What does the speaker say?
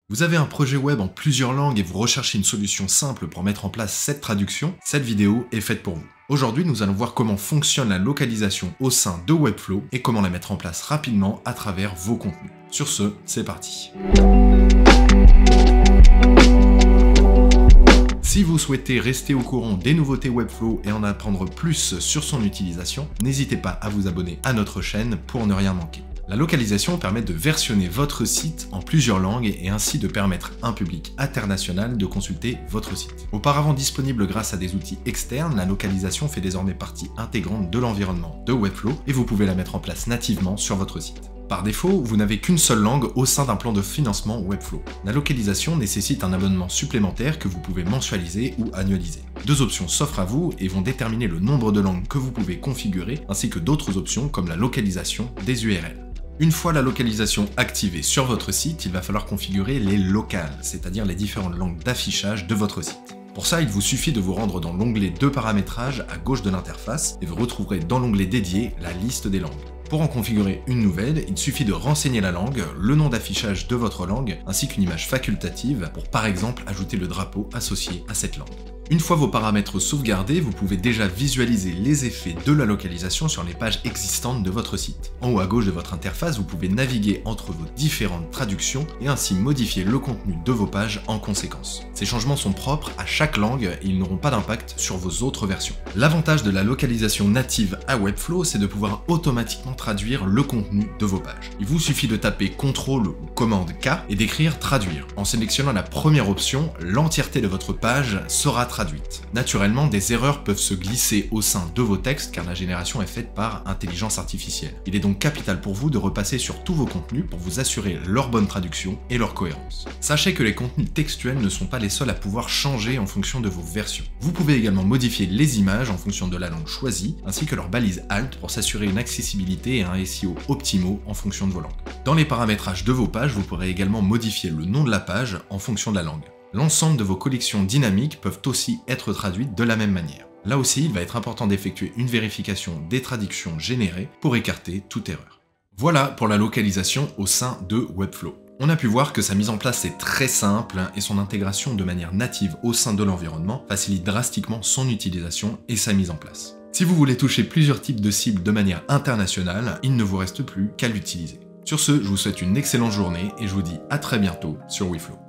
Vous avez un projet web en plusieurs langues et vous recherchez une solution simple pour mettre en place cette traduction, cette vidéo est faite pour vous. Aujourd'hui, nous allons voir comment fonctionne la localisation au sein de Webflow et comment la mettre en place rapidement à travers vos contenus. Sur ce, c'est parti. Si vous souhaitez rester au courant des nouveautés Webflow et en apprendre plus sur son utilisation, n'hésitez pas à vous abonner à notre chaîne pour ne rien manquer. La localisation permet de versionner votre site en plusieurs langues et ainsi de permettre à un public international de consulter votre site. Auparavant disponible grâce à des outils externes, la localisation fait désormais partie intégrante de l'environnement de Webflow et vous pouvez la mettre en place nativement sur votre site. Par défaut, vous n'avez qu'une seule langue au sein d'un plan de financement Webflow. La localisation nécessite un abonnement supplémentaire que vous pouvez mensualiser ou annualiser. Deux options s'offrent à vous et vont déterminer le nombre de langues que vous pouvez configurer, ainsi que d'autres options comme la localisation des URL. Une fois la localisation activée sur votre site, il va falloir configurer les locales, c'est-à-dire les différentes langues d'affichage de votre site. Pour ça, il vous suffit de vous rendre dans l'onglet de paramétrage à gauche de l'interface et vous retrouverez dans l'onglet dédié la liste des langues. Pour en configurer une nouvelle, il suffit de renseigner la langue, le nom d'affichage de votre langue, ainsi qu'une image facultative pour par exemple ajouter le drapeau associé à cette langue. Une fois vos paramètres sauvegardés, vous pouvez déjà visualiser les effets de la localisation sur les pages existantes de votre site. En haut à gauche de votre interface, vous pouvez naviguer entre vos différentes traductions et ainsi modifier le contenu de vos pages en conséquence. Ces changements sont propres à chaque langue et ils n'auront pas d'impact sur vos autres versions. L'avantage de la localisation native à Webflow, c'est de pouvoir automatiquement traduire le contenu de vos pages. Il vous suffit de taper CTRL ou commande K et d'écrire traduire. En sélectionnant la première option, l'entièreté de votre page sera traduite. Naturellement, des erreurs peuvent se glisser au sein de vos textes car la génération est faite par intelligence artificielle. Il est donc capital pour vous de repasser sur tous vos contenus pour vous assurer leur bonne traduction et leur cohérence. Sachez que les contenus textuels ne sont pas les seuls à pouvoir changer en fonction de vos versions. Vous pouvez également modifier les images en fonction de la langue choisie, ainsi que leur balise Alt pour s'assurer une accessibilité et un SEO optimaux en fonction de vos langues. Dans les paramétrages de vos pages, vous pourrez également modifier le nom de la page en fonction de la langue. L'ensemble de vos collections dynamiques peuvent aussi être traduites de la même manière. Là aussi, il va être important d'effectuer une vérification des traductions générées pour écarter toute erreur. Voilà pour la localisation au sein de Webflow. On a pu voir que sa mise en place est très simple et son intégration de manière native au sein de l'environnement facilite drastiquement son utilisation et sa mise en place. Si vous voulez toucher plusieurs types de cibles de manière internationale, il ne vous reste plus qu'à l'utiliser. Sur ce, je vous souhaite une excellente journée et je vous dis à très bientôt sur Webflow.